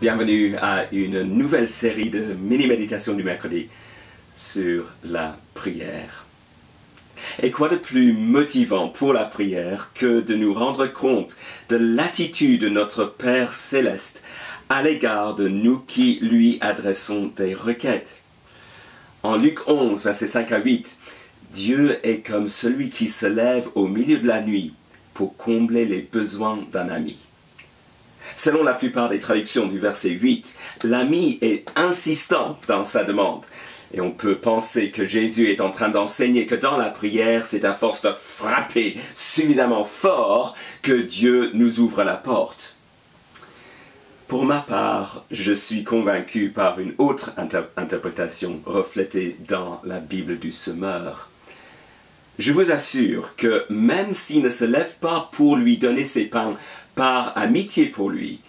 Bienvenue à une nouvelle série de mini-méditations du mercredi sur la prière. Et quoi de plus motivant pour la prière que de nous rendre compte de l'attitude de notre Père Céleste à l'égard de nous qui lui adressons des requêtes. En Luc 11, versets 5 à 8, Dieu est comme celui qui se lève au milieu de la nuit pour combler les besoins d'un ami. Selon la plupart des traductions du verset 8, l'ami est insistant dans sa demande. Et on peut penser que Jésus est en train d'enseigner que dans la prière, c'est à force de frapper suffisamment fort que Dieu nous ouvre la porte. Pour ma part, je suis convaincu par une autre interprétation reflétée dans la Bible du Semeur. Je vous assure que même s'il ne se lève pas pour lui donner ses pains par amitié pour lui,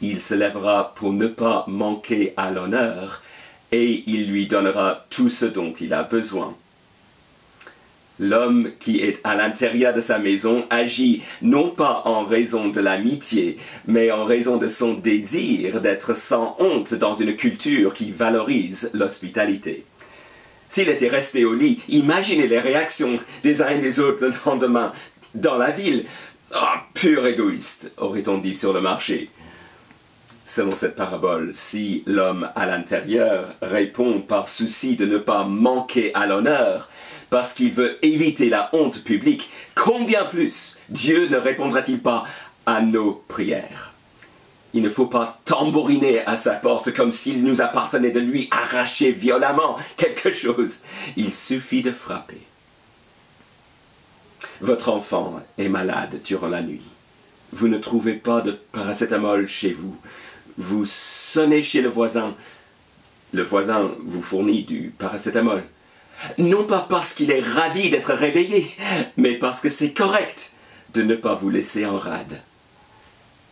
il se lèvera pour ne pas manquer à l'honneur et il lui donnera tout ce dont il a besoin. L'homme qui est à l'intérieur de sa maison agit non pas en raison de l'amitié, mais en raison de son désir d'être sans honte dans une culture qui valorise l'hospitalité. S'il était resté au lit, imaginez les réactions des uns et des autres le lendemain dans la ville. Ah, pur égoïste, aurait-on dit sur le marché. Selon cette parabole, si l'homme à l'intérieur répond par souci de ne pas manquer à l'honneur, parce qu'il veut éviter la honte publique, combien plus Dieu ne répondra-t-il pas à nos prières? Il ne faut pas tambouriner à sa porte comme s'il nous appartenait de lui arracher violemment quelque chose. Il suffit de frapper. Votre enfant est malade durant la nuit. Vous ne trouvez pas de paracétamol chez vous. Vous sonnez chez le voisin. Le voisin vous fournit du paracétamol. Non pas parce qu'il est ravi d'être réveillé, mais parce que c'est correct de ne pas vous laisser en rade.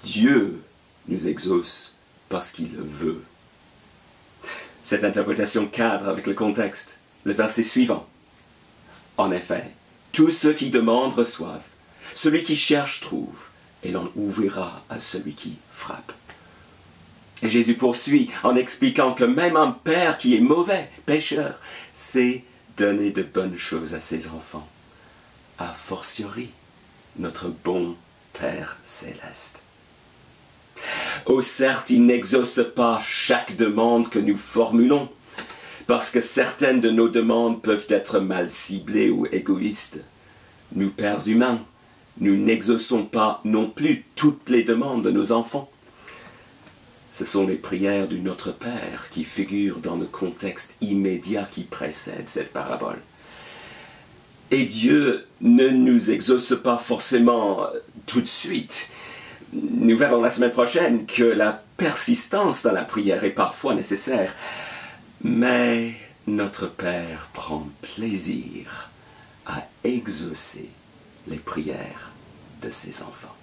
Dieu nous exauce parce qu'il le veut. Cette interprétation cadre avec le contexte. Le verset suivant. En effet, tous ceux qui demandent reçoivent. Celui qui cherche trouve. Et l'on ouvrira à celui qui frappe. Et Jésus poursuit en expliquant que même un père qui est mauvais, pécheur, sait donner de bonnes choses à ses enfants. A fortiori, notre bon Père Céleste. Oh certes, il n'exauce pas chaque demande que nous formulons, parce que certaines de nos demandes peuvent être mal ciblées ou égoïstes. Nous, pères humains, nous n'exauçons pas non plus toutes les demandes de nos enfants. Ce sont les prières du Notre Père qui figurent dans le contexte immédiat qui précède cette parabole. Et Dieu ne nous exauce pas forcément tout de suite. Nous verrons la semaine prochaine que la persistance dans la prière est parfois nécessaire. Mais notre Père prend plaisir à exaucer les prières de ses enfants.